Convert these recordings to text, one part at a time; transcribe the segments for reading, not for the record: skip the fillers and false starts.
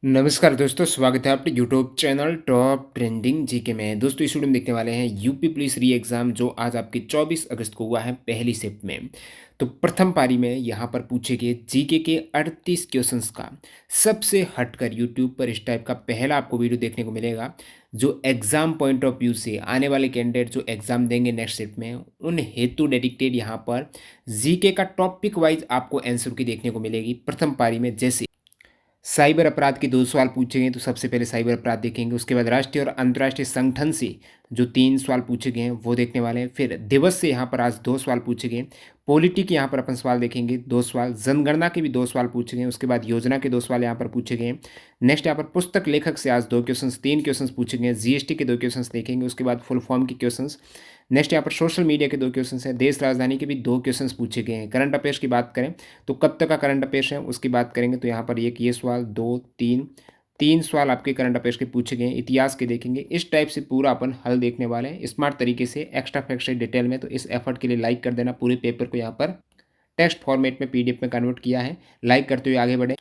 नमस्कार दोस्तों, स्वागत है आपके YouTube channel top trending GK में। दोस्तों इस वीडियो में देखने वाले हैं यूपी पुलिस री एग्ज़ाम जो आज आपकी 24 अगस्त को हुआ है पहली शिफ्ट में। तो प्रथम पारी में यहाँ पर पूछे गए जीके के 38 क्वेश्चंस का सबसे हटकर यूट्यूब पर इस टाइप का पहला आपको वीडियो देखने को मिलेगा, जो एग्ज़ाम पॉइंट ऑफ व्यू से आने वाले कैंडिडेट जो एग्ज़ाम देंगे नेक्स्ट शिफ्ट में उन हेतु डेडिकेटेड यहाँ पर जीके का टॉपिक वाइज आपको आंसर की देखने को मिलेगी प्रथम पारी में। जैसे साइबर अपराध के 2 सवाल पूछे गए, तो सबसे पहले साइबर अपराध देखेंगे। उसके बाद राष्ट्रीय और अंतर्राष्ट्रीय संगठन से जो 3 सवाल पूछे गए हैं वो देखने वाले हैं। फिर दिवस से यहाँ पर आज 2 सवाल पूछे गए। पॉलिटी के यहाँ पर अपन सवाल देखेंगे 2 सवाल, जनगणना के भी 2 सवाल पूछे गए। उसके बाद योजना के 2 सवाल यहाँ पर पूछे गए। नेक्स्ट यहाँ पर पुस्तक लेखक से आज 2 क्वेश्चंस, 3 क्वेश्चंस पूछे गए। जीएसटी के 2 क्वेश्चंस देखेंगे। उसके बाद फुल फॉर्म के क्वेश्चंस। नेक्स्ट यहाँ पर सोशल मीडिया के 2 क्वेश्चंस हैं। देश राजधानी के भी 2 क्वेश्चंस पूछे गए हैं। करंट अफेयर्स की बात करें तो कब तक का करंट अफेयर्स है उसकी बात करेंगे, तो यहाँ पर एक ये सवाल, 2, 3 सवाल आपके करंट अफेयर्स के पूछे गए हैं। इतिहास के देखेंगे। इस टाइप से पूरा अपन हल देखने वाले हैं स्मार्ट तरीके से, एक्स्ट्रा फैक्ट से डिटेल में। तो इस एफर्ट के लिए लाइक कर देना। पूरे पेपर को यहाँ पर टेक्स्ट फॉर्मेट में पीडीएफ में कन्वर्ट किया है। लाइक करते हुए आगे बढ़े।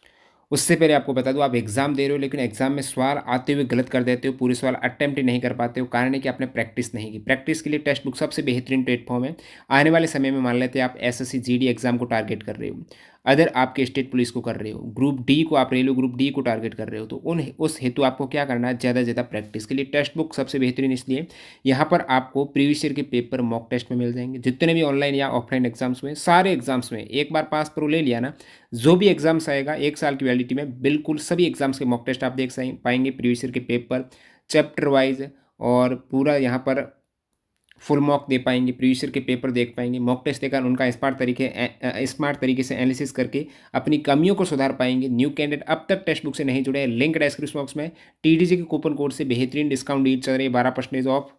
उससे पहले आपको बता दूं, आप एग्जाम दे रहे हो लेकिन एग्जाम में सवाल आते हुए गलत कर देते हो, पूरे सवाल अटेम्प्ट ही नहीं कर पाते हो। कारण है कि आपने प्रैक्टिस नहीं की। प्रैक्टिस के लिए टेक्स्ट बुक सबसे बेहतरीन प्लेटफॉर्म है। आने वाले समय में मान लेते हैं आप एसएससी जीडी एग्जाम को टारगेट कर रहे हो, अदर आपके स्टेट पुलिस को कर रहे हो, ग्रुप डी को आप रेलवे ग्रुप डी को टारगेट कर रहे हो, तो उस हेतु आपको क्या करना है, ज़्यादा से ज़्यादा प्रैक्टिस के लिए टेक्स्ट बुक सबसे बेहतरीन इसलिए यहाँ पर आपको प्रीवियस ईयर के पेपर मॉक टेस्ट में मिल जाएंगे। जितने भी ऑनलाइन या ऑफलाइन एग्जाम्स हुए, सारे एग्जाम्स में एक बार पास प्रो ले लिया ना, जो भी एग्जाम्स आएगा 1 साल की वैलिडिटी में, बिल्कुल सभी एग्जाम्स के मॉक टेस्ट आप देख पाएंगे। प्रीवियस ईयर के पेपर चैप्टर वाइज और पूरा यहाँ पर फुल मॉक दे पाएंगे। प्रीवियस ईयर के पेपर देख पाएंगे। मॉक टेस्ट देकर उनका स्मार्ट तरीके से एनालिसिस करके अपनी कमियों को सुधार पाएंगे। न्यू कैंडिडेट अब तक टेक्स्ट बुक से नहीं जुड़े हैं, लिंक डिस्क्रिप्शन बॉक्स में। टीडीजी के कूपन कोड से बेहतरीन डिस्काउंट डील चल रही है, 12% ऑफ,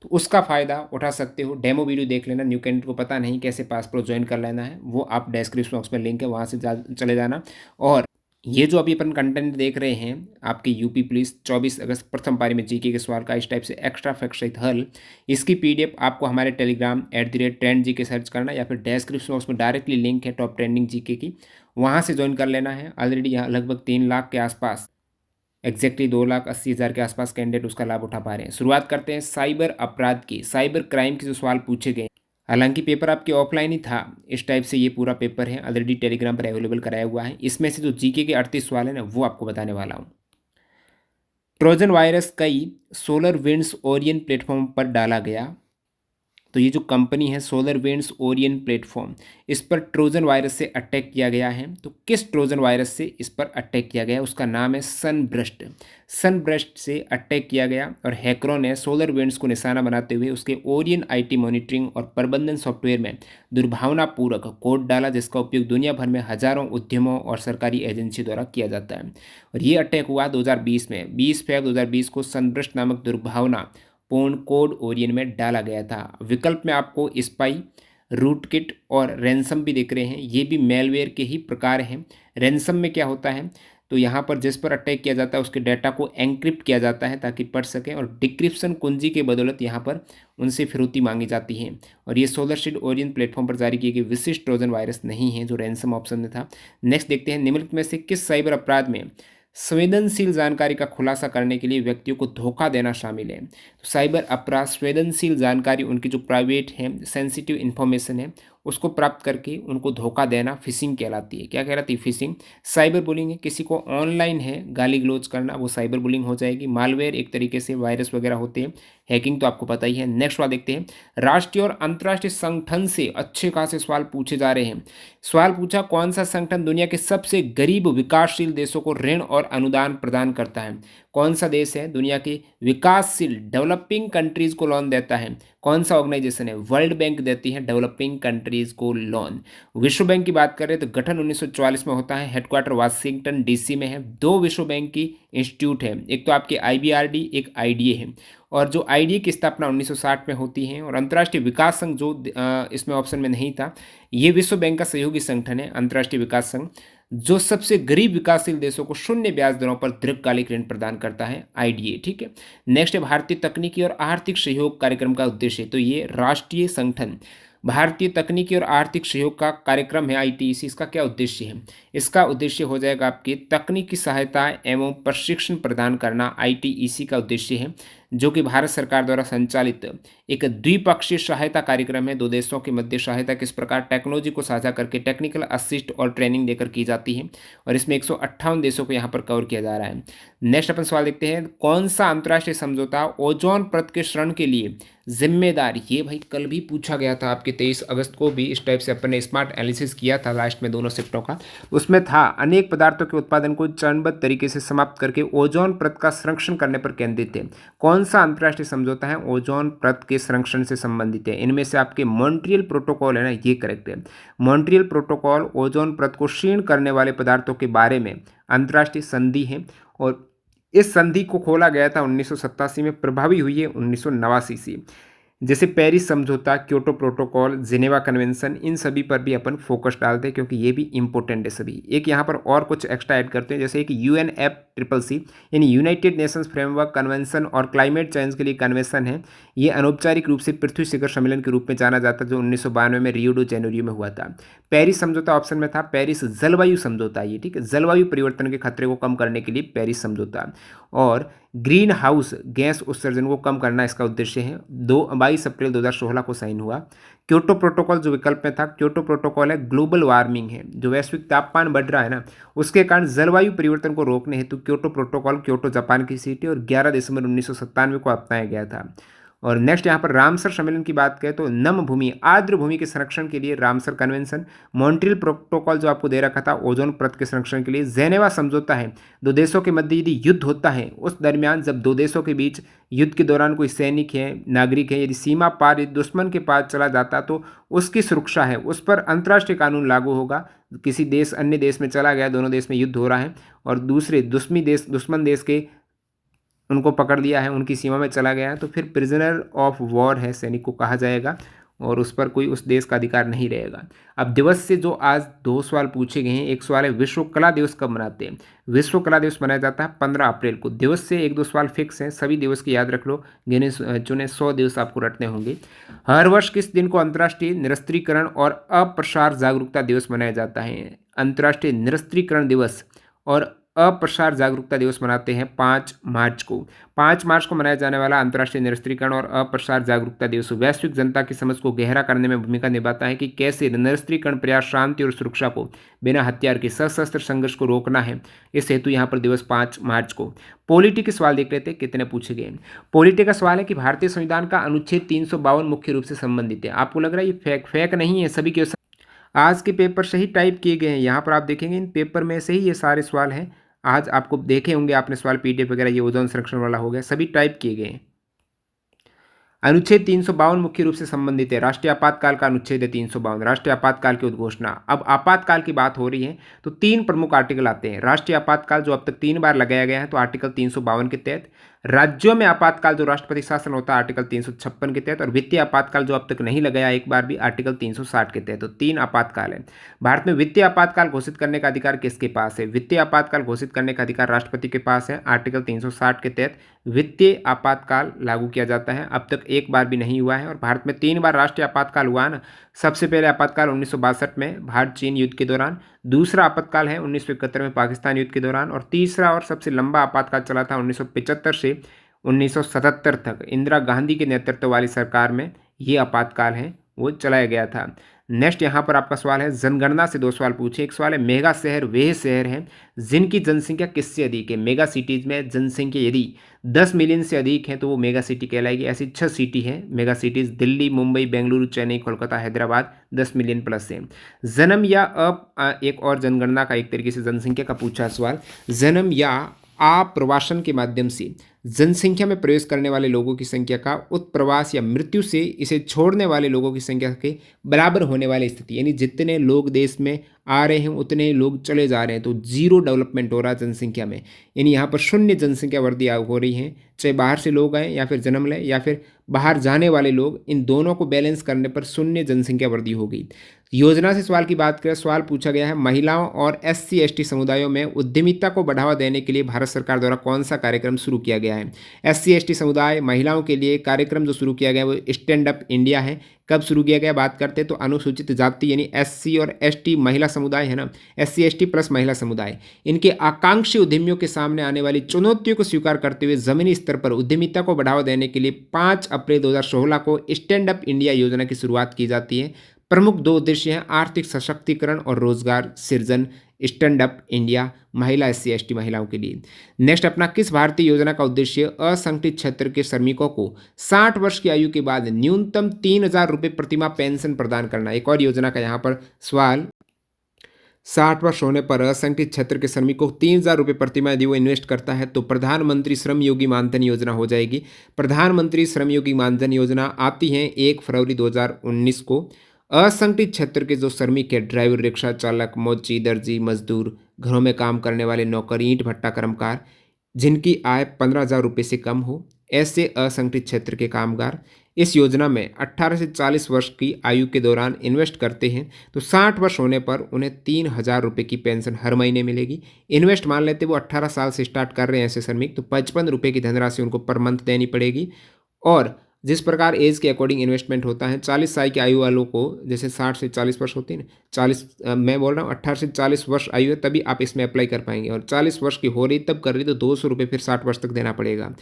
तो उसका फ़ायदा उठा सकते हो। डेमो वीडियो देख लेना। न्यू कैंडिडेट को पता नहीं कैसे पास प्रो ज्वाइन कर लेना है, वो आप डिस्क्रिप्शन बॉक्स में लिंक है, वहाँ से चले जाना। और ये जो अभी अपन कंटेंट देख रहे हैं आपकी यूपी पुलिस 24 अगस्त प्रथम पारी में जीके के सवाल का इस टाइप से एक्स्ट्रा फैक्ट सहित हल, इसकी पीडीएफ आपको हमारे टेलीग्राम @ट्रेंड जीके सर्च करना, या फिर डिस्क्रिप्शन बॉक्स में डायरेक्टली लिंक है टॉप ट्रेंडिंग जीके की, वहाँ से ज्वाइन कर लेना है। ऑलरेडी यहाँ लगभग 3 लाख के आसपास, एग्जैक्टली 2,80,000 के आसपास कैंडिडेट उसका लाभ उठा पा रहे हैं। शुरुआत करते हैं साइबर अपराध की, साइबर क्राइम के जो सवाल पूछे गए। हालांकि पेपर आपके ऑफलाइन ही था, इस टाइप से ये पूरा पेपर है, ऑलरेडी टेलीग्राम पर अवेलेबल कराया हुआ है। इसमें से जो जीके के 38 सवाल है ना, वो आपको बताने वाला हूँ। ट्रोजन वायरस कई सोलर विंड्स ओरियन प्लेटफॉर्म पर डाला गया। तो ये जो कंपनी है सोलर विंड्स ओरियन प्लेटफॉर्म, इस पर ट्रोजन वायरस से अटैक किया गया है। तो किस ट्रोजन वायरस से इस पर अटैक किया गया, उसका नाम है सनब्रस्ट। सनब्रस्ट से अटैक किया गया और हैकरों ने सोलर विंड्स को निशाना बनाते हुए उसके ओरियन आईटी मॉनिटरिंग और प्रबंधन सॉफ्टवेयर में दुर्भावनापूर्वक कोड डाला, जिसका उपयोग दुनिया भर में हजारों उद्यमों और सरकारी एजेंसी द्वारा किया जाता है। और ये अटैक हुआ 2020 में, 20 फरवरी 2020 को सनब्रस्ट नामक दुर्भावना पूर्ण कोड ओरियन में डाला गया था। विकल्प में आपको स्पाई, रूटकिट और रैंसम भी दिख रहे हैं। ये भी मेलवेयर के ही प्रकार हैं। रैंसम में क्या होता है, तो यहाँ पर जिस पर अटैक किया जाता है उसके डाटा को एंक्रिप्ट किया जाता है ताकि पढ़ सकें, और डिक्रिप्शन कुंजी के बदौलत यहाँ पर उनसे फिरौती मांगी जाती है। और ये सोलर शील्ड ओरियन प्लेटफॉर्म पर जारी किए गए विशिष्ट ट्रोजन वायरस नहीं है, जो रैंसम ऑप्शन में था। नेक्स्ट देखते हैं, निम्नलिखित में से किस साइबर अपराध में संवेदनशील जानकारी का खुलासा करने के लिए व्यक्तियों को धोखा देना शामिल है। तो साइबर अपराध संवेदनशील जानकारी, उनकी जो प्राइवेट है, सेंसिटिव इन्फॉर्मेशन है, उसको प्राप्त करके उनको धोखा देना फिशिंग कहलाती है। क्या कहलाती है? फिशिंग। साइबर बुलिंग है, किसी को ऑनलाइन है गाली गलौज करना, वो साइबर बुलिंग हो जाएगी। मालवेयर एक तरीके से वायरस वगैरह होते हैं। हैकिंग तो आपको पता ही है। नेक्स्ट वाला देखते हैं, राष्ट्रीय और अंतर्राष्ट्रीय संगठन से अच्छे खासे सवाल पूछे जा रहे हैं। सवाल पूछा, कौन सा संगठन दुनिया के सबसे गरीब विकासशील देशों को ऋण और अनुदान प्रदान करता है? कौन सा देश है दुनिया के विकासशील डेवलपिंग कंट्रीज को लोन देता है? कौन सा ऑर्गेनाइजेशन है? वर्ल्ड बैंक देती है डेवलपिंग कंट्रीज को लोन। विश्व बैंक की बात करें तो गठन 1944 में होता है, हेडक्वार्टर वाशिंगटन डीसी में है। 2 विश्व बैंक की इंस्टीट्यूट है, एक तो आपके आईबीआरडी, एक आईडीए है। और जो आईडीए की स्थापना 1960 में होती है। और अंतर्राष्ट्रीय विकास संघ जो इसमें ऑप्शन में नहीं था, ये विश्व बैंक का सहयोगी संगठन है, अंतर्राष्ट्रीय विकास संघ, जो सबसे गरीब विकासशील देशों को शून्य ब्याज दरों पर दीर्घकालिक ऋण प्रदान करता है, आईडीए। ठीक है। नेक्स्ट है भारतीय तकनीकी और आर्थिक सहयोग कार्यक्रम का उद्देश्य, तो ये राष्ट्रीय संगठन भारतीय तकनीकी और आर्थिक सहयोग का कार्यक्रम है आईटीईसी, इसका क्या उद्देश्य है? इसका उद्देश्य हो जाएगा आपकी तकनीकी सहायता एवं प्रशिक्षण प्रदान करना, आईटीईसी का उद्देश्य है, जो कि भारत सरकार द्वारा संचालित एक द्विपक्षीय सहायता कार्यक्रम है। दो देशों के मध्य सहायता किस प्रकार टेक्नोलॉजी को साझा करके टेक्निकल असिस्ट और ट्रेनिंग देकर की जाती है, और इसमें 158 देशों को यहाँ पर कवर किया जा रहा है। नेक्स्ट अपन सवाल देखते हैं, कौन सा अंतर्राष्ट्रीय समझौता ओजोन परत के क्षरण के लिए जिम्मेदार? ये भाई कल भी पूछा गया था आपके 23 अगस्त को भी, इस टाइप से अपन ने स्मार्ट एनालिसिस किया था लास्ट में दोनों शिफ्टों का। उसमें था अनेक पदार्थों के उत्पादन को चरणबद्ध तरीके से समाप्त करके ओजोन परत का संरक्षण करने पर केंद्रित है। कौन सा अंतर्राष्ट्रीय समझौता है ओजोन परत के संरक्षण से संबंधित है? इनमें से आपके मॉन्ट्रियल प्रोटोकॉल है ना, ये करेक्ट है। मॉन्ट्रियल प्रोटोकॉल ओजोन परत को क्षीण करने वाले पदार्थों के बारे में अंतर्राष्ट्रीय संधि है, और इस संधि को खोला गया था 1987 में, प्रभावी हुई है 1989 से। जैसे पेरिस समझौता, क्योटो प्रोटोकॉल, जिनेवा कन्वेंशन, इन सभी पर भी अपन फोकस डालते हैं क्योंकि ये भी इंपॉर्टेंट है सभी। एक यहाँ पर और कुछ एक्स्ट्रा ऐड करते हैं, जैसे एक UNFCCC यानी यूनाइटेड नेशंस फ्रेमवर्क कन्वेंशन और क्लाइमेट चेंज के लिए कन्वेंशन है। ये अनौपचारिक रूप से पृथ्वी शिखर सम्मेलन के रूप में जाना जाता है, जो 1992 में रियो डी जेनेरियो में हुआ था। पेरिस समझौता ऑप्शन में था, पेरिस जलवायु समझौता, ये ठीक है, जलवायु परिवर्तन के खतरे को कम करने के लिए पेरिस समझौता। और ग्रीन हाउस गैस उत्सर्जन को कम करना इसका उद्देश्य है। 22 अप्रैल 2016 को साइन हुआ। क्योटो प्रोटोकॉल जो विकल्प में था, क्योटो प्रोटोकॉल है ग्लोबल वार्मिंग है, जो वैश्विक तापमान बढ़ रहा है ना, उसके कारण जलवायु परिवर्तन को रोकने हेतु क्योटो प्रोटोकॉल, क्योटो जापान की सिटी, और 11 दिसंबर 1997 को अपनाया गया था। और नेक्स्ट यहाँ पर रामसर सम्मेलन की बात करें तो नम भूमि, आर्द्र भूमि के संरक्षण के लिए रामसर कन्वेंशन। मॉन्ट्रियल प्रोटोकॉल जो आपको दे रखा था ओजोन परत के संरक्षण के लिए। जेनेवा समझौता है, दो देशों के मध्य यदि युद्ध होता है उस दरमियान, जब दो देशों के बीच युद्ध के दौरान कोई सैनिक है, नागरिक है, यदि सीमा पार दुश्मन के पास चला जाता तो उसकी सुरक्षा है, उस पर अंतर्राष्ट्रीय कानून लागू होगा। किसी देश अन्य देश में चला गया, दोनों देश में युद्ध हो रहा है, और दूसरे दुश्मन देश के उनको पकड़ लिया है, उनकी सीमा में चला गया है, तो फिर प्रिजनर ऑफ वॉर है, सैनिक को कहा जाएगा, और उस पर कोई उस देश का अधिकार नहीं रहेगा। अब दिवस से जो आज 2 सवाल पूछे गए हैं, एक सवाल है विश्व कला दिवस कब मनाते हैं? विश्व कला दिवस मनाया जाता है 15 अप्रैल को। दिवस से 1-2 सवाल फिक्स हैं, सभी दिवस की याद रख लो, गिने चुने 100 दिवस आपको रटने होंगे। हर वर्ष किस दिन को अंतर्राष्ट्रीय निरस्त्रीकरण और अप्रसार जागरूकता दिवस मनाया जाता है? अंतर्राष्ट्रीय निरस्त्रीकरण दिवस और अप्रसार जागरूकता दिवस मनाते हैं 5 मार्च को। 5 मार्च को मनाया जाने वाला अंतर्राष्ट्रीय निरस्त्रीकरण और अप्रसार जागरूकता दिवस वैश्विक जनता की समझ को गहरा करने में भूमिका निभाता है कि कैसे निरस्त्रीकरण प्रयास शांति और सुरक्षा को बिना हथियार के सशस्त्र संघर्ष को रोकना है। इस हेतु यहाँ पर दिवस 5 मार्च को। पॉलिटी के सवाल देख लेते हैं कितने पूछे गए। पॉलिटी का सवाल है कि भारतीय संविधान का अनुच्छेद 352 मुख्य रूप से संबंधित है। आपको लग रहा है ये फेक नहीं है, सभी के आज के पेपर से ही टाइप किए गए हैं। यहाँ पर आप देखेंगे इन पेपर में से ही ये सारे सवाल हैं। आज आपको देखे होंगे आपने सवाल, पीडीएफ वगैरह, ये ओजोन संरक्षण वाला हो गया, सभी टाइप किए गए हैं। अनुच्छेद 352 मुख्य रूप से संबंधित है। राष्ट्रीय आपातकाल का अनुच्छेद है 352, राष्ट्रीय आपातकाल की उद्घोषणा। अब आपातकाल की बात हो रही है तो 3 प्रमुख आर्टिकल आते हैं। राष्ट्रीय आपातकाल जो अब तक 3 बार लगाया गया है, तो आर्टिकल 352 के तहत। राज्यों में आपातकाल जो राष्ट्रपति शासन होता है आर्टिकल 356 के तहत, और वित्तीय आपातकाल जो अब तक नहीं लगाया एक बार भी, आर्टिकल 360 के तहत। तो 3 आपातकाल है। भारत में वित्तीय आपातकाल घोषित करने का अधिकार किसके पास है? वित्तीय आपातकाल घोषित करने का अधिकार राष्ट्रपति के पास है। आर्टिकल 360 के तहत वित्तीय आपातकाल लागू किया जाता है। अब तक एक बार भी नहीं हुआ है, और भारत में 3 बार राष्ट्रीय आपातकाल हुआ है ना। सबसे पहले आपातकाल 1962 में भारत चीन युद्ध के दौरान, दूसरा आपातकाल है 1971 में पाकिस्तान युद्ध के दौरान, और तीसरा और सबसे लंबा आपातकाल चला था 1975 से 1977 तक इंदिरा गांधी के नेतृत्व वाली सरकार में ये आपातकाल है वो चलाया गया था। नेक्स्ट यहाँ पर आपका सवाल है जनगणना से 2 सवाल पूछे। एक सवाल है मेगा शहर वे शहर हैं जिनकी जनसंख्या किससे अधिक है? मेगा सिटीज़ में जनसंख्या यदि 10 मिलियन से अधिक है तो वो मेगा सिटी कहलाएगी। ऐसी 6 सिटी हैं mega cities, Delhi, Mumbai, Bengaluru, Chennai, Kolkata, Hyderabad 10 million plus है। जन्म या एक और जनगणना का एक तरीके से जनसंख्या का पूछा सवाल, जन्म या आप्रवासन के माध्यम से जनसंख्या में प्रवेश करने वाले लोगों की संख्या का उत्प्रवास या मृत्यु से इसे छोड़ने वाले लोगों की संख्या के बराबर होने वाली स्थिति, यानी जितने लोग देश में आ रहे हैं उतने ही लोग चले जा रहे हैं, तो जीरो डेवलपमेंट हो रहा है जनसंख्या में। यानी यहाँ पर शून्य जनसंख्या वृद्धि हो रही है, चाहे बाहर से लोग आए या फिर जन्म लें या फिर बाहर जाने वाले लोग, इन दोनों को बैलेंस करने पर शून्य जनसंख्या वृद्धि होगी। योजना से सवाल की बात करें, सवाल पूछा गया है महिलाओं और SC/ST समुदायों में उद्यमिता को बढ़ावा देने के लिए भारत सरकार द्वारा कौन सा कार्यक्रम शुरू किया गया है? SC/ST समुदाय महिलाओं के लिए कार्यक्रम जो शुरू किया गया है वो स्टैंड अप इंडिया है। कब शुरू किया गया बात करते हैं तो अनुसूचित जाति यानी एससी और एसटी महिला समुदाय है ना, एससी एसटी प्लस महिला समुदाय, इनके आकांक्षी उद्यमियों के सामने आने वाली चुनौतियों को स्वीकार करते हुए जमीनी स्तर पर उद्यमिता को बढ़ावा देने के लिए 5 अप्रैल 2016 को स्टैंड अप इंडिया योजना की शुरुआत की जाती है। प्रमुख 2 उद्देश्य हैं आर्थिक सशक्तिकरण और रोजगार सृजन। स्टैंड अप इंडिया महिला एससी एसटी महिलाओं के लिए। नेक्स्ट अपना किस भारतीय योजना का उद्देश्य असंगठित क्षेत्र के श्रमिकों को 60 वर्ष की आयु के बाद न्यूनतम 3,000 रुपये प्रतिमाह पेंशन प्रदान करना। एक और योजना का यहाँ पर सवाल, 60 वर्ष होने पर असंगठित क्षेत्र के श्रमिकों को 3,000 रुपये प्रतिमाह यदि वो इन्वेस्ट करता है तो प्रधानमंत्री श्रम योगी मानधन योजना हो जाएगी। प्रधानमंत्री श्रम योगी मानधन योजना आती है 1 फरवरी 2019 को। असंगठित क्षेत्र के जो श्रमिक है, ड्राइवर, रिक्शा चालक, मोची, दर्जी, मजदूर, घरों में काम करने वाले नौकर, ईंट भट्टा कर्मकार, जिनकी आय 15,000 रुपये से कम हो, ऐसे असंगठित क्षेत्र के कामगार इस योजना में 18 से 40 वर्ष की आयु के दौरान इन्वेस्ट करते हैं तो 60 वर्ष होने पर उन्हें 3,000 रुपये की पेंशन हर महीने मिलेगी। इन्वेस्ट मान लेते वो 18 साल से स्टार्ट कर रहे हैं ऐसे श्रमिक, तो 55 रुपये की धनराशि उनको पर मंथ देनी पड़ेगी। और जिस प्रकार एज के अकॉर्डिंग इन्वेस्टमेंट होता है, 40 साल की आयु वालों को, जैसे 60 से 40 वर्ष होती है ना, 40 मैं बोल रहा हूँ 18 से 40 वर्ष आयु है तभी आप इसमें अप्लाई कर पाएंगे, और 40 वर्ष की हो रही तब कर रही तो 200 रुपये फिर 60 वर्ष तक देना पड़ेगा।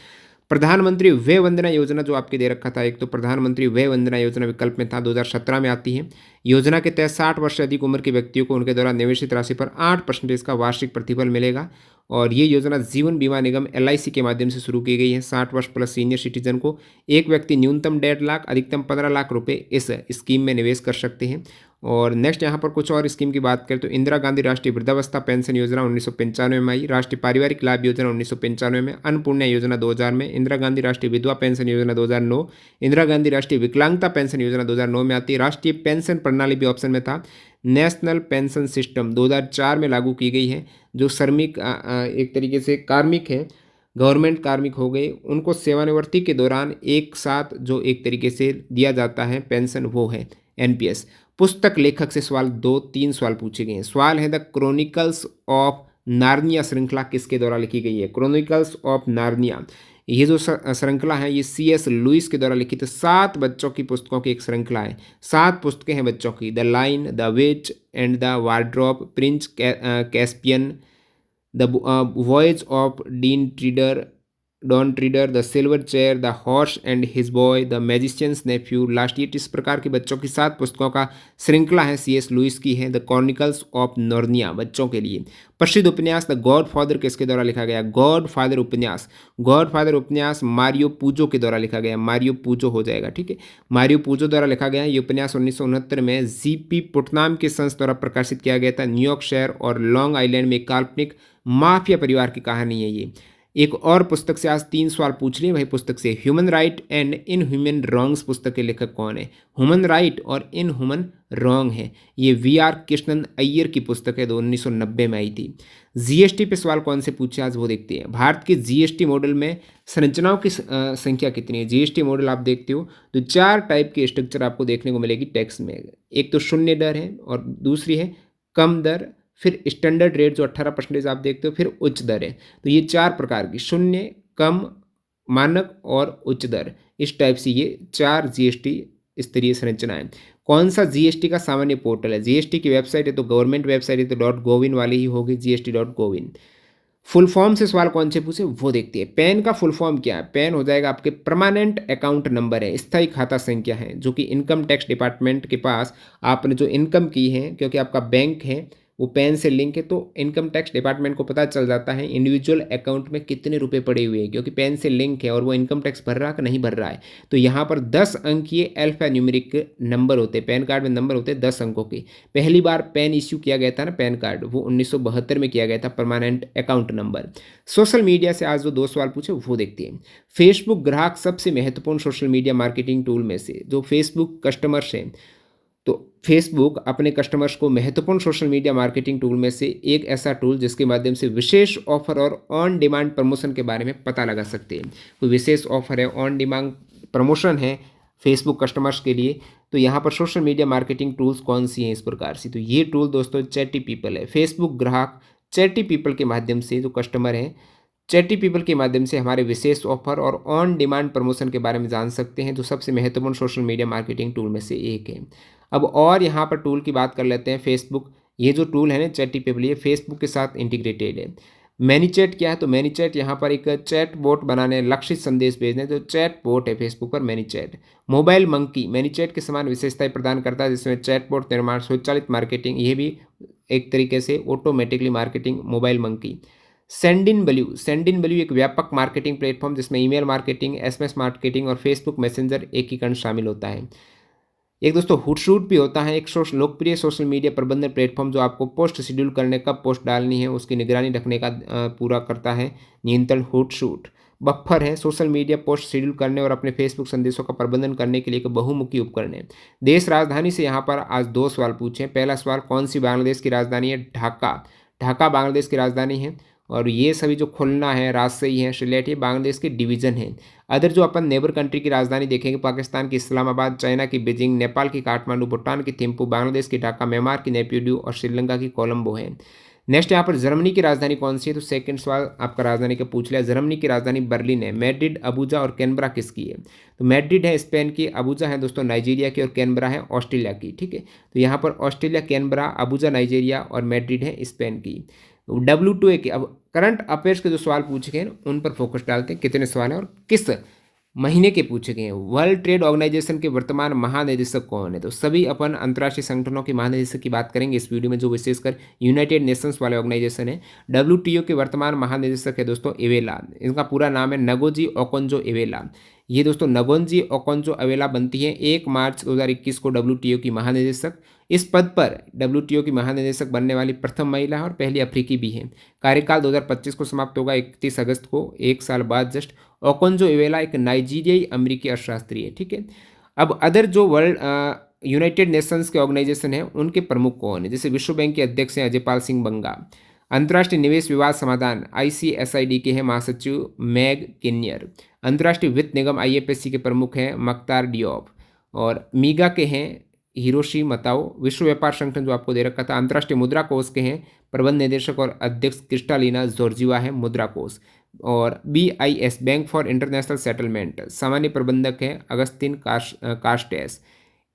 प्रधानमंत्री वय वंदना योजना जो आपके दे रखा था, एक तो प्रधानमंत्री वय वंदना योजना विकल्प में था, 2017 में आती है। योजना के तहत 60 वर्ष से अधिक उम्र के व्यक्तियों को उनके द्वारा निवेशित राशि पर 8% का वार्षिक प्रतिफल मिलेगा। और ये योजना जीवन बीमा निगम LIC के माध्यम से शुरू की गई है। 60 वर्ष प्लस सीनियर सिटीजन को एक व्यक्ति न्यूनतम 1.5 लाख अधिकतम 15 लाख रुपए इस स्कीम में निवेश कर सकते हैं। और नेक्स्ट यहाँ पर कुछ और स्कीम की बात करें तो इंदिरा गांधी राष्ट्रीय वृद्धावस्था पेंशन योजना 1995 में आई, राष्ट्रीय पारिवारिक लाभ योजना 1995 में, अन्नपूर्णा योजना 2000 में, इंदिरा गांधी राष्ट्रीय विधवा पेंशन योजना 2009, इंदिरा गांधी राष्ट्रीय विकलांगता पेंशन योजना 2009 में आती है। राष्ट्रीय पेंशन प्रणाली भी ऑप्शन में था। नेशनल पेंशन सिस्टम 2004 में लागू की गई है। जो श्रमिक एक तरीके से कार्मिक हैं, गवर्नमेंट कार्मिक हो गए, उनको सेवानिवृत्ति के दौरान एक साथ जो एक तरीके से दिया जाता है पेंशन, वो है NPS। पुस्तक लेखक से सवाल 2-3 सवाल पूछे गए हैं। सवाल है द क्रॉनिकल्स ऑफ नार्निया श्रृंखला किसके द्वारा लिखी गई है? क्रॉनिकल्स ऑफ नार्निया ये जो श्रृंखला है ये C.S. लुइस के द्वारा लिखित 7 बच्चों की पुस्तकों की एक श्रृंखला है। 7 पुस्तकें हैं बच्चों की, the lion, the witch and the wardrobe, prince Caspian, the voyage of dawn treader, the silver chair, the horse and his boy, the magician's nephew, last eat. इस प्रकार की बच्चों की 7 पुस्तकों का श्रृंखला है, C.S. लुइस की है। द क्रॉनिकल्स ऑफ नार्निया बच्चों के लिए। प्रसिद्ध उपन्यास द गॉड फादर किसके द्वारा लिखा गया? गॉड फादर उपन्यास, गॉड फादर उपन्यास मारियो पूजो के द्वारा लिखा गया। मारियो पूजो हो जाएगा, ठीक है, मारियो पूजो द्वारा लिखा गया। ये उपन्यास 1969 में G.P. पुटनाम के संस द्वारा प्रकाशित किया गया था। न्यूयॉर्क शहर और लॉन्ग आइलैंड में एक काल्पनिक माफिया परिवार की कहानी है ये। एक और पुस्तक से आज 3 सवाल पूछ लिए, वही पुस्तक से human right and in human wrongs पुस्तक के लेखक कौन है? ह्यूमन राइट और इन ह्यूमन रॉन्ग है, ये V.R. कृष्णन अय्यर की पुस्तक है, 1990 में आई थी। GST पे सवाल कौन से पूछे आज वो देखते हैं। भारत के GST मॉडल में संरचनाओं की संख्या कितनी है? GST मॉडल आप देखते हो तो 4 टाइप की स्ट्रक्चर आपको देखने को मिलेगी टैक्स में। एक तो शून्य दर है, और दूसरी है कम दर, फिर स्टैंडर्ड रेट जो 18% आप देखते हो, फिर उच्च दर है। तो ये 4 प्रकार की, शून्य, कम, मानक और उच्च दर, इस टाइप से ये 4 GST स्तरीय संरचनाएं। कौन सा GST का सामान्य पोर्टल है? GST की वेबसाइट है तो गवर्नमेंट वेबसाइट है तो .gov.in वाली ही होगी, GST.gov.in। फुल फॉर्म से सवाल कौन से पूछे वो देखते हैं। पैन का फुल फॉर्म क्या है? पैन हो जाएगा आपके परमानेंट अकाउंट नंबर है, स्थायी खाता संख्या है, जो कि इनकम टैक्स डिपार्टमेंट के पास आपने जो इनकम की है, क्योंकि आपका बैंक है वो पैन से लिंक है, तो इनकम टैक्स डिपार्टमेंट को पता चल जाता है इंडिविजुअल अकाउंट में कितने रुपए पड़े हुए हैं, क्योंकि पैन से लिंक है और वो इनकम टैक्स भर रहा है कि नहीं भर रहा है। तो यहाँ पर 10 अंकीय अल्फा न्यूमेरिक नंबर होते हैं, पैन कार्ड में नंबर होते हैं 10 अंकों के। पहली बार पैन इश्यू किया गया था ना पैन कार्ड, वो 1972 में किया गया था, permanent account number. Social media से आज जो 2 सवाल पूछे वो देखते हैं। फेसबुक ग्राहक सबसे महत्वपूर्ण सोशल मीडिया मार्केटिंग टूल में से, जो फेसबुक कस्टमर्स हैं, तो फेसबुक अपने कस्टमर्स को महत्वपूर्ण सोशल मीडिया मार्केटिंग टूल में से एक ऐसा टूल जिसके माध्यम से विशेष ऑफर और ऑन डिमांड प्रमोशन के बारे में पता लगा सकते हैं। कोई विशेष ऑफर है, ऑन डिमांड प्रमोशन है फेसबुक कस्टमर्स के लिए, तो यहाँ पर सोशल मीडिया मार्केटिंग टूल्स कौन सी हैं इस प्रकार से? तो ये टूल दोस्तों चैटी पीपल है। फेसबुक ग्राहक चैटी पीपल के माध्यम से जो कस्टमर हैं चैटी पीपल के माध्यम से हमारे विशेष ऑफर और ऑन डिमांड प्रमोशन के बारे में जान सकते हैं, जो सबसे महत्वपूर्ण सोशल मीडिया मार्केटिंग टूल में से एक है। अब और यहाँ पर टूल की बात कर लेते हैं। फेसबुक, ये जो टूल है ना चैटी पीपल, ये फेसबुक के साथ इंटीग्रेटेड है। मैनीचैट क्या है, तो मैनीचैट यहाँ पर एक चैट बोट बनाने, लक्षित संदेश भेजने, तो चैट बोट है फेसबुक पर मैनीचैट। मोबाइल मंकी मैनीचैट के समान विशेषताएं प्रदान करता है, जिसमें चैट बोट निर्माण, स्वचालित मार्केटिंग, ये भी एक तरीके से ऑटोमेटिकली मार्केटिंग मोबाइल मंकी। सेंडिनब्ल्यू एक व्यापक मार्केटिंग प्लेटफॉर्म जिसमें ईमेल मार्केटिंग, एसएमएस मार्केटिंग और फेसबुक मैसेंजर एकीकरण शामिल होता है। एक दोस्तों हुटसूट भी होता है, एक लोकप्रिय सोशल मीडिया प्रबंधन प्लेटफॉर्म जो आपको पोस्ट शेड्यूल करने, कब पोस्ट डालनी है उसकी निगरानी रखने का पूरा करता है नियंत्रण। हुटसूट बफर है, सोशल मीडिया पोस्ट शेड्यूल करने और अपने फेसबुक संदेशों का प्रबंधन करने के लिए एक बहुमुखी उपकरण है। देश राजधानी से यहाँ पर आज 2 सवाल पूछे। पहला सवाल, कौन सी बांग्लादेश की राजधानी है? ढाका। ढाका बांग्लादेश की राजधानी है। और ये सभी जो खुलना है, राजशाही है, सिलेट, ये बांग्लादेश के डिवीज़न है। अदर जो अपन नेबर कंट्री की राजधानी देखेंगे, पाकिस्तान की इस्लामाबाद, चाइना की बीजिंग, नेपाल की काठमांडू, भूटान की थिम्पू, बांग्लादेश की ढाका, म्यांमार की नेपिडू और श्रीलंका की कोलंबो है। नेक्स्ट यहाँ पर जर्मनी की राजधानी कौन सी है? तो सेकंड सवाल आपका राजधानी का पूछ लिया। जर्मनी की राजधानी बर्लिन है। मैड्रिड, अबुजा और कैनबरा किसकी है? तो मैड्रिड है स्पेन की, अबुजा है दोस्तों नाइजीरिया की और कैनबरा है ऑस्ट्रेलिया की। ठीक है, तो यहाँ पर ऑस्ट्रेलिया, कैनबरा, अबुजा नाइजीरिया और मैड्रिड है स्पेन की। W2A के अब करंट अफेयर्स के जो सवाल पूछे गए हैं उन पर फोकस डालते हैं। कितने सवाल हैं और किस महीने के पूछे गए हैं। वर्ल्ड ट्रेड ऑर्गेनाइजेशन के वर्तमान महानिदेशक कौन है? तो सभी अपन अंतर्राष्ट्रीय संगठनों के महानिदेशक की बात करेंगे इस वीडियो में, जो विशेषकर यूनाइटेड नेशंस वाले ऑर्गेनाइजेशन है। WTO के वर्तमान महानिदेशक है दोस्तों इवेला। इनका पूरा नाम है नगोजी ओकोंजो इवेला। ये दोस्तों नगोंजी ओकोंजो इवेला बनती है 1 मार्च 2021 को WTO की महानिदेशक। इस पद पर WTO की महानिदेशक बनने वाली प्रथम महिला है और पहली अफ्रीकी भी है। कार्यकाल 2025 को समाप्त होगा 31 अगस्त को, 1 साल बाद जस्ट। ओकोंजो इवेला एक नाइजीरियाई अमेरिकी अर्थशास्त्री है। ठीक है, अब अदर जो वर्ल्ड यूनाइटेड नेशंस के ऑर्गेनाइजेशन है उनके प्रमुख कौन है? जैसे विश्व बैंक के अध्यक्ष हैं अजयपाल सिंह बंगा। अंतर्राष्ट्रीय निवेश विवाद समाधान ICSID के हैं महासचिव मैग किन्यर। अंतर्राष्ट्रीय वित्त निगम IFSC के प्रमुख हैं मख्तार डियोप। और मीगा के हैं हिरोशी मताओ। विश्व व्यापार संगठन जो आपको दे रखा था, अंतर्राष्ट्रीय मुद्रा कोष के हैं प्रबंध निदेशक और अध्यक्ष क्रिस्टालिना जॉर्जिवा है मुद्रा कोष। और BIS bank for international settlement सामान्य प्रबंधक है अगस्तिन कास्टेस।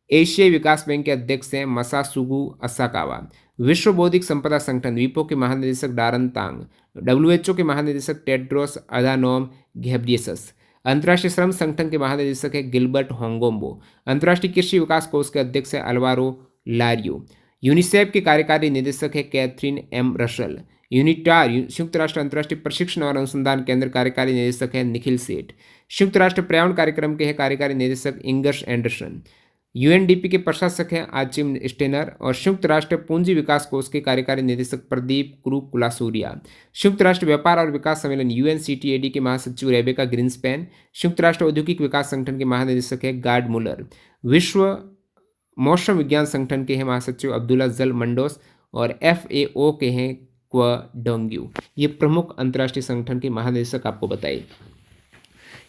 एशियाई विकास बैंक के अध्यक्ष हैं मसासुगु असाकावा। विश्व बौद्धिक संपदा संगठन WIPO के महानिदेशक डारन तांग। WHO के महानिदेशक टेड्रोस अधानोम घेब्रेयेसस। अंतर्राष्ट्रीय श्रम संगठन के महानिदेशक है गिलबर्ट होंगोम्बो। अंतर्राष्ट्रीय कृषि विकास कोष के अध्यक्ष है अल्वारो लारियो। यूनिसेफ के कार्यकारी निदेशक है कैथरीन M रसल। यूनिटार संयुक्त राष्ट्र अंतर्राष्ट्रीय प्रशिक्षण और अनुसंधान केंद्र कार्यकारी निदेशक है निखिल सेठ। संयुक्त राष्ट्र पर्यावरण कार्यक्रम के हैं कार्यकारी निदेशक इंगर्स एंडरसन। UNDP के प्रशासक हैं आचिम स्टेनर। और संयुक्त राष्ट्र पूंजी विकास कोष के कार्यकारी निदेशक प्रदीप कुलासूरिया। संयुक्त राष्ट्र व्यापार और विकास सम्मेलन UNCTAD के महासचिव रेबेका ग्रीन्सपैन। संयुक्त राष्ट्र औद्योगिक विकास संगठन के महानिदेशक है गार्ड मुलर। विश्व मौसम विज्ञान संगठन के हैं महासचिव अब्दुल्ला जल मंडोस। और FAO के हैं क्व डोंग्यू। ये प्रमुख अंतर्राष्ट्रीय संगठन के महानिदेशक आपको बताइए।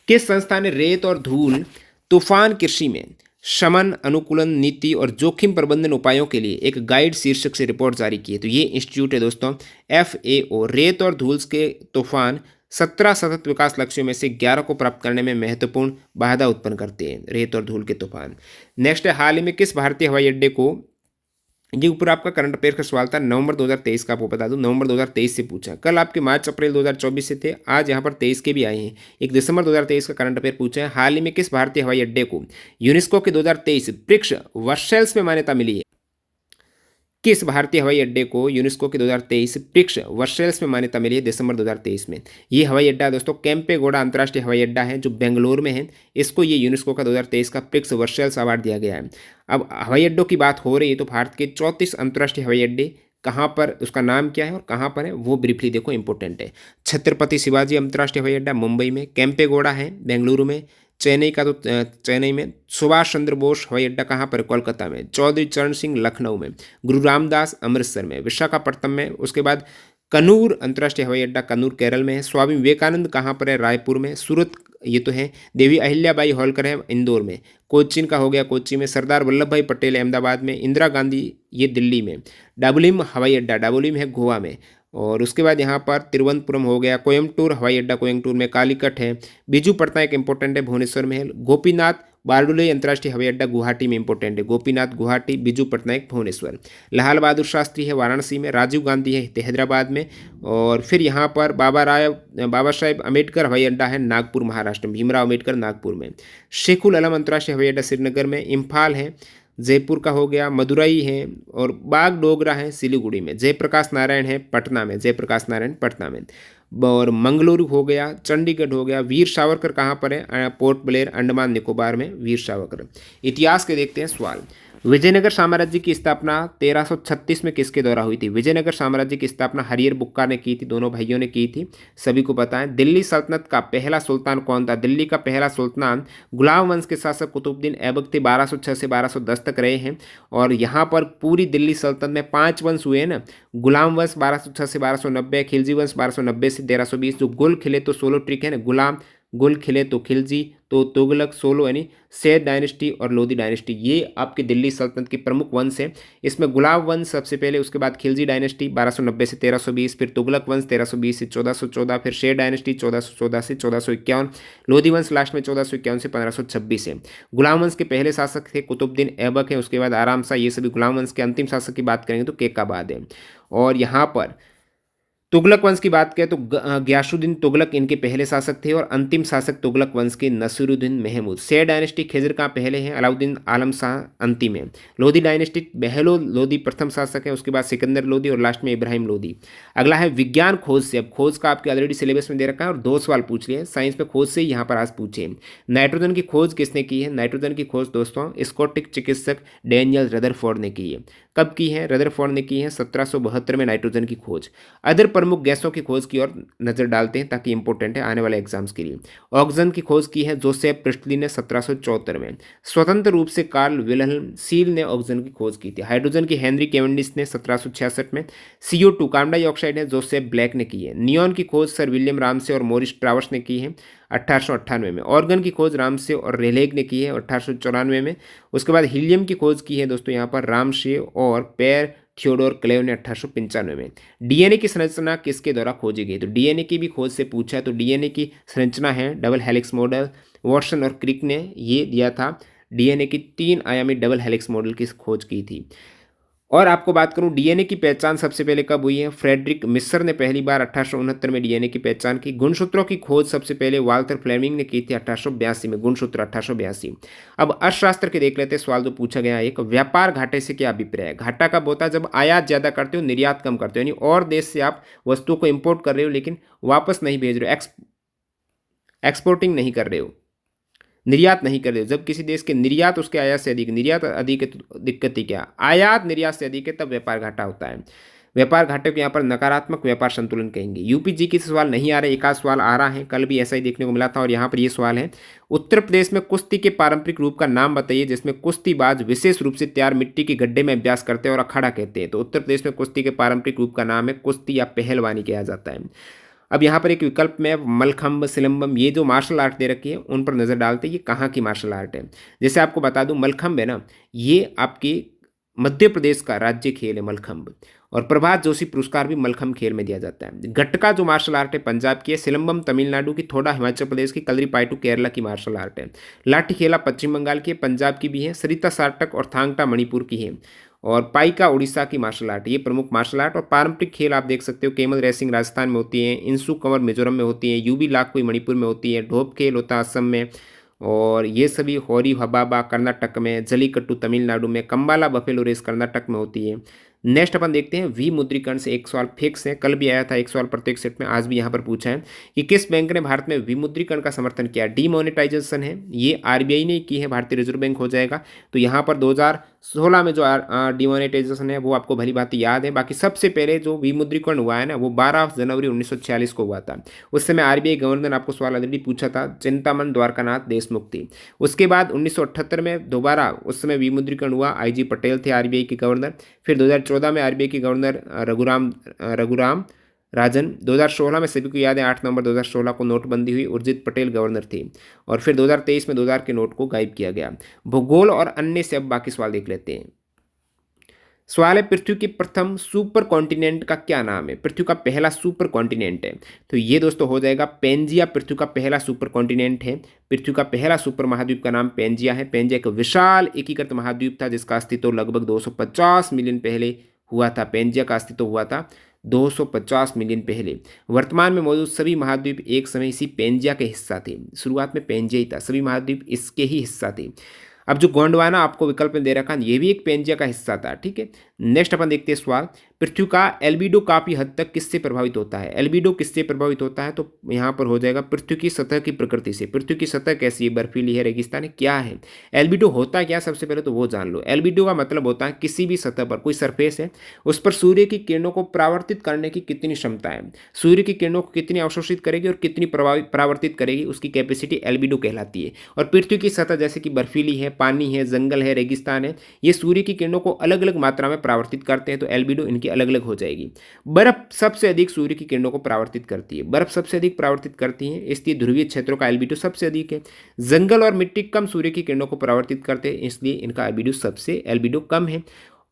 किस संस्था ने रेत और धूल तूफान कृषि में शमन, अनुकूलन नीति और जोखिम प्रबंधन उपायों के लिए एक गाइड शीर्षक से रिपोर्ट जारी की है? तो ये इंस्टीट्यूट है दोस्तों FAO। रेत और धूल के तूफान 17 सतत विकास लक्ष्यों में से 11 को प्राप्त करने में महत्वपूर्ण बाधा उत्पन्न करते हैं, रेत और धूल के तूफान। नेक्स्ट है, हाल ही में किस भारतीय हवाई अड्डे को, ये ऊपर आपका करंट अफेयर का सवाल था नवंबर 2023 का, आपको बता दूं नवंबर 2023 से पूछा। कल आपके मार्च अप्रैल 2024 से थे, आज यहाँ पर 23 के भी आए हैं। 1 दिसंबर 2023 का करंट अफेयर पूछा है। हाल ही में किस भारतीय हवाई अड्डे को यूनेस्को के 2023 ब्रिक्स वर्सेल्स में मान्यता मिली है? किस भारतीय हवाई अड्डे को यूनेस्को के 2023 ब्रिक्स वर्सेल्स में मान्यता मिली है दिसंबर 2023 में? ये हवाई अड्डा दोस्तों केम्पेगौड़ा अंतर्राष्ट्रीय हवाई अड्डा है जो बेंगलोर में है। इसको ये यूनेस्को का 2023 का ब्रिक्स वर्सेल्स अवार्ड दिया गया है। अब हवाई अड्डों की बात हो रही है तो भारत के 34 अंतर्राष्ट्रीय हवाई अड्डे कहाँ पर, उसका नाम क्या है और कहाँ पर है वो ब्रीफली देखो, इंपॉर्टेंट है। छत्रपति शिवाजी अंतर्राष्ट्रीय हवाई अड्डा मुंबई में, केम्पेगौड़ा है बेंगलुरु में, चेन्नई का तो चेन्नई में, सुभाष चंद्र बोस हवाई अड्डा कहाँ पर, कोलकाता में, चौधरी चरण सिंह लखनऊ में, गुरु रामदास अमृतसर में, विशाखापट्टनम में। उसके बाद कन्नूर अंतर्राष्ट्रीय हवाई अड्डा कन्नूर केरल में है। स्वामी विवेकानंद कहाँ पर है, रायपुर में। सूरत ये तो है। देवी अहिल्याबाई होलकर है इंदौर में। कोचीन का हो गया कोच्चि में। सरदार वल्लभ भाई पटेल अहमदाबाद में। इंदिरा गांधी ये दिल्ली में। डाबुलिम हवाई अड्डा, डाबुलिम है गोवा में। और उसके बाद यहाँ पर तिरुवनंतपुरम हो गया, कोयम्बटूर हवाई अड्डा कोयम्बटूर में, कालीकट है, बिजू पटनायक इंपॉर्टेंट है, भुवनेश्वर में है, गोपीनाथ बारडोली अंतर्राष्ट्रीय हवाई अड्डा गुवाहाटी में इंपॉर्टेंट है, गोपीनाथ गुवाहाटी, बिजू पटनायक भुवनेश्वर, लाल बहादुर शास्त्री है वाराणसी में, राजीव गांधी है हैदराबाद में, और फिर यहाँ पर बाबा साहेब अम्बेडकर हवाई अड्डा है नागपुर महाराष्ट्र में, भीमराव अम्बेडकर नागपुर में, शेखुल आलम अंतर्राष्ट्रीय हवाई अड्डा श्रीनगर में, इम्फाल है, जयपुर का हो गया, मदुरई है, और बागडोगरा है सिलीगुड़ी में, जयप्रकाश नारायण है पटना में, जयप्रकाश नारायण पटना में, और मंगलुरु हो गया, चंडीगढ़ हो गया, वीर सावरकर कहाँ पर है, पोर्ट ब्लेयर अंडमान निकोबार में वीर सावरकर। इतिहास के देखते हैं सवाल। विजयनगर साम्राज्य की स्थापना 1336 में किसके द्वारा हुई थी? विजयनगर साम्राज्य की स्थापना हरिहर बुक्का ने की थी, दोनों भाइयों ने की थी, सभी को पता है। दिल्ली सल्तनत का पहला सुल्तान कौन था? दिल्ली का पहला सुल्तान गुलाम वंश के शासक कुतुबुद्दीन ऐबक थे, 1206 से 1210 तक रहे हैं। और यहाँ पर पूरी दिल्ली सल्तनत में 5 वंश हुए हैं ना, गुलाम वंश 1206 से 1290, खिलजी वंश 1290 से 1320, जो गुल खिले तो 16 ट्रिक है ना, गुलाम गुल खिले तो खिलजी तो तुगलक, 16 यानी सैयद डायनेस्टी और लोधी डायनेस्टी, ये आपकी दिल्ली सल्तनत के प्रमुख वंश हैं। इसमें गुलाब वंश सबसे पहले, उसके बाद खिलजी डायनेस्टी 1290 से 1320, फिर तुगलक वंश 1320 से 1414, फिर शेर डायनेस्टी 1414 से 1451, लोधी वंश लास्ट में 1451 से 1526 है। गुलाम वंश के पहले शासक थे कुतुबुद्दीन ऐबक है, उसके बाद आराम शाह, ये सभी गुलाम वंश के अंतिम शासक की बात करेंगे तो केकाबाद है। और यहाँ पर तुगलक वंश की बात करें तो गयासुद्दीन तुगलक इनके पहले शासक थे, और अंतिम शासक तुगलक वंश के नसीरुद्दीन महमूद। शेर डायनेस्टी खिजर का पहले है, अलाउद्दीन आलम शाह अंतिम है। लोधी डायनेस्टी बहलो लोधी प्रथम शासक है, उसके बाद सिकंदर लोधी और लास्ट में इब्राहिम लोधी। अगला है विज्ञान खोज से। अब खोज का आपके ऑलरेडी सिलेबस में दे रखा है और 2 सवाल पूछ लिए साइंस में, खोज से ही यहाँ पर आज पूछे। नाइट्रोजन की खोज किसने की है? नाइट्रोजन की खोज दोस्तों स्कॉटिश चिकित्सक डेनियल रदरफोर्ड ने की है। कब की है? रदरफोर्ड ने की है 1772 में नाइट्रोजन की खोज। अदर प्रमुख गैसों की खोज की ओर नजर डालते हैं ताकि इंपॉर्टेंट है आने वाले एग्जाम्स के लिए। ऑक्सीजन की खोज की है जोसेफ प्रिस्टली ने 1774 में। स्वतंत्र रूप से कार्ल विल्हेल्म सील ने ऑक्सीजन की खोज की थी। हाइड्रोजन की हेनरी कैवेंडिश ने 1766 में। CO2 कार्बन डाइऑक्साइड है जोसेफ ब्लैक ने की है। नियॉन की खोज सर विलियम रामसे और मॉरिस ट्रावर्स ने की है 1898 में। ऑर्गन की खोज रामसे और रेलेग ने की है 1894 में। उसके बाद हीलियम की खोज की है दोस्तों यहाँ पर रामसे और पैर थियोडोर क्लेव ने 1895 में। डीएनए की संरचना किसके द्वारा खोजी गई? तो डीएनए की भी खोज से पूछा है, तो डीएनए की संरचना है डबल हेलिक्स मॉडल, वॉटसन और क्रिक ने ये दिया था। डीएनए की 3 आयामी डबल हेलिक्स मॉडल की खोज की थी। और आपको बात करूं डीएनए की पहचान सबसे पहले कब हुई है? फ्रेडरिक मिस्र ने पहली बार 1869 में डीएनए की पहचान की। गुणसूत्रों की खोज सबसे पहले वाल्टर फ्लेमिंग ने की थी 1882 में, गुणसूत्र 1882। अब अर्थशास्त्र के देख लेते हैं सवाल जो पूछा गया है। एक व्यापार घाटे से क्या अभिप्राय है? घाटा कब होता है? जब आयात ज़्यादा करते हो, निर्यात कम करते हो, यानी और देश से आप वस्तुओं को इम्पोर्ट कर रहे हो लेकिन वापस नहीं भेज रहे हो, एक्सपोर्टिंग नहीं कर रहे हो, निर्यात नहीं कर रहे। जब किसी देश के निर्यात उसके आयात से अधिक, निर्यात अधिक है तो दिक्कत ही क्या, आयात निर्यात से अधिक है तब व्यापार घाटा होता है। व्यापार घाटे को यहाँ पर नकारात्मक व्यापार संतुलन कहेंगे। यूपीजी के सवाल नहीं आ रहे, एक आध सवाल आ रहा है, कल भी ऐसा ही देखने को मिला था। और यहाँ पर ये सवाल है, उत्तर प्रदेश में कुश्ती के पारंपरिक रूप का नाम बताइए जिसमें कुश्तीबाज विशेष रूप से तैयार मिट्टी के गड्ढे में अभ्यास करते हैं और अखाड़ा कहते हैं। तो उत्तर प्रदेश में कुश्ती के पारंपरिक रूप का नाम है कुश्ती या पहलवानी कहा जाता है। अब यहाँ पर एक विकल्प में मलखम्ब सिलम्बम, ये जो मार्शल आर्ट दे रखी है उन पर नज़र डालते हैं ये कहाँ की मार्शल आर्ट है। जैसे आपको बता दूं मलखम्ब है ना, ये आपके मध्य प्रदेश का राज्य खेल है मलखम्ब, और प्रभात जोशी पुरस्कार भी मलखम्ब खेल में दिया जाता है। गटका जो मार्शल आर्ट है पंजाब की है, सिलम्बम तमिलनाडु की, थोड़ा हिमाचल प्रदेश की, कलरीपायटू केरला की मार्शल आर्ट है। लाठी खेला पश्चिम बंगाल की है, पंजाब की भी है। सरिता साटक और थांगटा मणिपुर की है, और पाइका उड़ीसा की मार्शल आर्ट, ये प्रमुख मार्शल आर्ट और पारंपरिक खेल आप देख सकते हो। केमल रेसिंग राजस्थान में होती है, इंसु कंवर मिजोरम में होती है, यूबी लाखोई मणिपुर में होती है, ढोप खेल होता है असम में, और ये सभी होरी हबाबा कर्नाटक में, जलीकट्टू तमिलनाडु में, कंबाला बफेलो रेस कर्नाटक में होती है। नेक्स्ट अपन देखते हैं वी मुद्रीकरण से एक सवाल फिक्स है, कल भी आया था एक सवाल प्रत्येक सेट में, आज भी यहाँ पर पूछा है कि किस बैंक ने भारत में विमुद्रीकरण का समर्थन किया? डीमोनेटाइजेशन है, ये आरबीआई ने की है, भारतीय रिजर्व बैंक हो जाएगा। तो यहाँ पर 2016 में जो डीमोनेटाइजेशन है वो आपको भली बात याद है। बाकी सबसे पहले जो विमुद्रीकरण हुआ है ना वो 12 जनवरी 1946 को हुआ था। उस समय आरबीआई गवर्नर, आपको सवाल ऑलरेडी पूछा था, चिंतामन द्वारकानाथ देशमुख थी। उसके बाद 1978 में दोबारा उस समय विमुद्रीकरण हुआ, आईजी पटेल थे आरबीआई के गवर्नर। फिर 2014 में आरबीआई के गवर्नर रघुराम राजन। 2016 में सभी को याद है 8 नवंबर 2016 को नोटबंदी हुई, उर्जित पटेल गवर्नर थी। और फिर 2023 में 2000 के नोट को गायब किया गया। भूगोल और अन्य से अब बाकी सवाल देख लेते हैं। सवाल है पृथ्वी की प्रथम सुपर कॉन्टिनेंट का क्या नाम है? पृथ्वी का पहला सुपर कॉन्टिनेंट है। तो ये दोस्तों हो जाएगा पेंजिया पृथ्वी का पहला सुपर कॉन्टिनेंट है। पृथ्वी का पहला सुपर महाद्वीप का नाम पेंजिया है। पेंजिया एक विशाल एकीकृत महाद्वीप था जिसका अस्तित्व लगभग 250 मिलियन पहले हुआ था। पेंजिया का अस्तित्व हुआ था 250 मिलियन पहले। वर्तमान में मौजूद सभी महाद्वीप एक समय इसी पेंजिया के हिस्सा थे। शुरुआत में पेंजिया ही था, सभी महाद्वीप इसके ही हिस्सा थे। अब जो गोंडवाना आपको विकल्प में दे रखा है ये भी एक पेंजिया का हिस्सा था, ठीक है। नेक्स्ट अपन देखते हैं सवाल, पृथ्वी का एल्बिडो काफी हद तक किससे प्रभावित होता है? एल्बिडो किससे प्रभावित होता है? तो यहाँ पर हो जाएगा पृथ्वी की सतह की प्रकृति से। पृथ्वी की सतह कैसी है? बर्फीली है, रेगिस्तान है, क्या है? एल्बिडो होता क्या, सबसे पहले तो वो जान लो। एल्बिडो का मतलब होता है किसी भी सतह पर कोई सरफेस है उस पर सूर्य की किरणों को परावर्तित करने की कितनी क्षमता है, सूर्य की किरणों को कितनी अवशोषित करेगी और कितनी परावर्तित करेगी, उसकी कैपेसिटी एल्बिडो कहलाती है। और पृथ्वी की सतह जैसे कि बर्फीली है, पानी है, जंगल है, रेगिस्तान है, ये सूर्य की किरणों को अलग अलग मात्रा में परावर्तित करते हैं, तो एल्बिडो इनकी अलग अलग हो जाएगी। बर्फ सबसे अधिक सूर्य की किरणों को परावर्तित करती है, बर्फ सबसे अधिक परावर्तित करती है, इसलिए ध्रुवीय क्षेत्रों का एल्बिडो सबसे अधिक है। जंगल और मिट्टी कम सूर्य की किरणों को परावर्तित करते हैं, इसलिए इनका एल्बिडो कम है।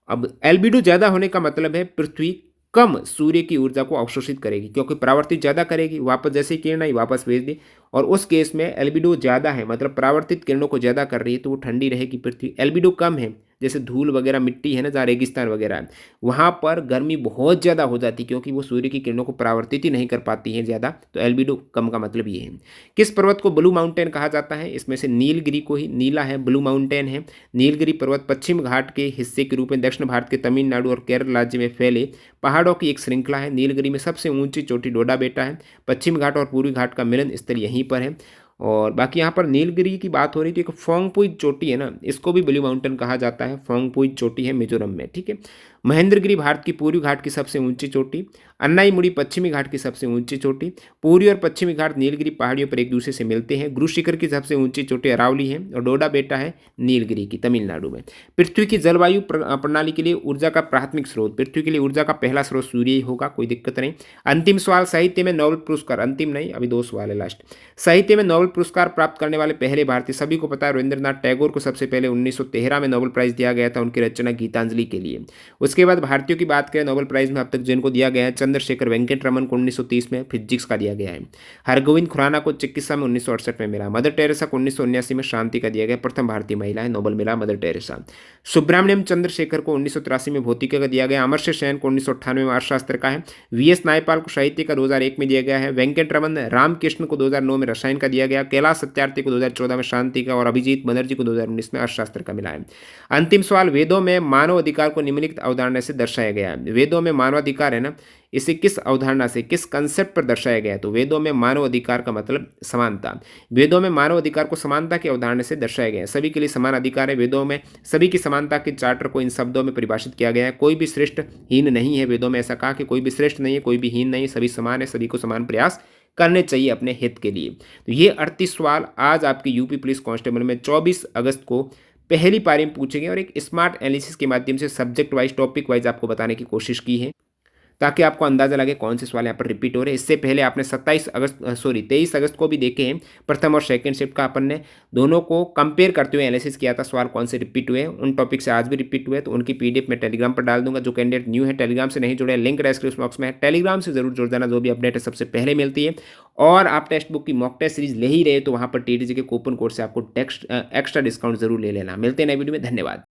अब एल्बिडो ज़्यादा होने का मतलब है पृथ्वी कम सूर्य की ऊर्जा को अवशोषित करेगी, क्योंकि परावर्तित ज़्यादा करेगी, वापस जैसे ही किरण आई वापस भेज दी। और उस केस में एल्बिडो ज़्यादा है, मतलब परावर्तित किरणों को ज़्यादा कर रही है, तो वो ठंडी रहेगी पृथ्वी। एल्बिडो कम है, जैसे धूल वगैरह मिट्टी है ना, जहाँ रेगिस्तान वगैरह है, वहाँ पर गर्मी बहुत ज़्यादा हो जाती है, क्योंकि वो सूर्य की किरणों को परावर्तित ही नहीं कर पाती है ज़्यादा। तो एल्बिडो कम का मतलब ये है। किस पर्वत को ब्लू माउंटेन कहा जाता है? इसमें से नीलगिरी को ही, नीला है, ब्लू माउंटेन है। नीलगिरी पर्वत पश्चिम घाट के हिस्से के रूप में दक्षिण भारत के तमिलनाडु और केरल राज्य में फैले पहाड़ों की एक श्रृंखला है। नीलगिरी में सबसे ऊंची चोटी डोडा बेटा है। पश्चिम घाट और पूर्वी घाट का मिलन स्थल यहीं पर है। और बाकी यहाँ पर नीलगिरी की बात हो रही थी, एक फोंगपुई चोटी है ना, इसको भी ब्लू माउंटेन कहा जाता है। फोंगपुई चोटी है मिजोरम में, ठीक है। महेंद्रगिरी भारत की पूर्वी घाट की सबसे ऊंची चोटी। अन्नाईमुड़ी पश्चिमी घाट की सबसे ऊंची चोटी। पूर्वी और पश्चिमी घाट नीलगिरी पहाड़ियों पर एक दूसरे से मिलते हैं। गुरु शिखर की सबसे ऊंची चोटी अरावली है और डोडा बेटा है नीलगिरी की, तमिलनाडु में। पृथ्वी की जलवायु प्रणाली के लिए ऊर्जा का प्राथमिक स्रोत, पृथ्वी के लिए ऊर्जा का पहला स्रोत सूर्य ही होगा, कोई दिक्कत नहीं। अंतिम सवाल, साहित्य में नोबेल पुरस्कार, अंतिम नहीं अभी 2 सवाल है लास्ट। साहित्य में नोबेल पुरस्कार प्राप्त करने वाले पहले भारतीय, सभी को पता है, रविंद्रनाथ टैगोर को सबसे पहले 1913 में नोबेल प्राइज दिया गया था उनकी रचना गीतांजलि के लिए। उसके बाद भारतीयों की बात करें, नोबेल प्राइज में अब तक जिनको दिया गया है, चंद्रशेखर वेंकट रमन को 1930 में फिजिक्स का दिया गया है। हरगोविंद खुराना को चिकित्सा में 1968 में मिला। मदर टेरेसा को 1979 में शांति का दिया गया, प्रथम भारतीय महिला है, नोबेल मिला मदर टेरेसा। सुब्रमण्यम चंद्रशेखर को 1983 में भौतिकी का दिया गया। अमर्त्य सेन को 1998 में अर्थशास्त्र का है। वीएस नायपाल को साहित्य का 2001 में दिया गया है। वेंकट रमन रामकृष्ण को 2009 में रसायन का दिया गया। कैलाश सत्यार्थी को 2014 में शांति का और अभिजीत बनर्जी को 2019 में अर्थशास्त्र का मिला है। अंतिम सवाल, वेदों में मानव अधिकार को निम्नलिखित अवधारणा से दर्शाया गया है। वेदों में मानवाधिकार है ना, इसे किस अवधारणा से, किस कंसेप्ट पर दर्शाया गया है? तो वेदों में मानव अधिकार का मतलब समानता। वेदों में मानव अधिकार को समानता की अवधारणा से दर्शाया गया है। सभी के लिए समान अधिकार है। वेदों में सभी की समानता के चार्टर को इन शब्दों में परिभाषित किया गया है। कोई भी श्रेष्ठ हीन नहीं है। वेदों में ऐसा कहा कि कोई भी श्रेष्ठ नहीं है, कोई भी हीन नहीं है, सभी समान है, सभी को समान प्रयास करने चाहिए अपने हित के लिए। तो ये 38 सवाल आज आपकी यूपी पुलिस कांस्टेबल में 24 अगस्त को पहली पारी में पूछे गए और एक स्मार्ट एनालिसिस के माध्यम से सब्जेक्ट वाइज, टॉपिक वाइज आपको बताने की कोशिश की है, ताकि आपको अंदाजा लगे कौन से सवाल यहाँ पर रिपीट हो रहे हैं। इससे पहले आपने 23 अगस्त को भी देखे हैं, प्रथम और सेकंड शिफ्ट का अपन ने दोनों को कंपेयर करते हुए एनालिसिस किया था, सवाल कौन से रिपीट हुए हैं, उन टॉपिक से आज भी रिपीट हुए। तो उनकी पीडीएफ में टेलीग्राम पर डाल दूंगा। जो कैंडिडेट न्यू है, टेलीग्राम से नहीं जुड़े, लिंक डिस्क्रिप्शन बॉक्स में है, टेलीग्राम से जरूर जुड़ जाना, जो भी अपडेट है सबसे पहले मिलती है। और आप टेक्स्ट बुक की मॉक टेस्ट सीरीज ले ही रहे तो वहाँ पर टीटीजी के कूपन कोड से आपको एक्स्ट्रा डिस्काउंट जरूर ले लेना। मिलते हैं नए वीडियो में, धन्यवाद।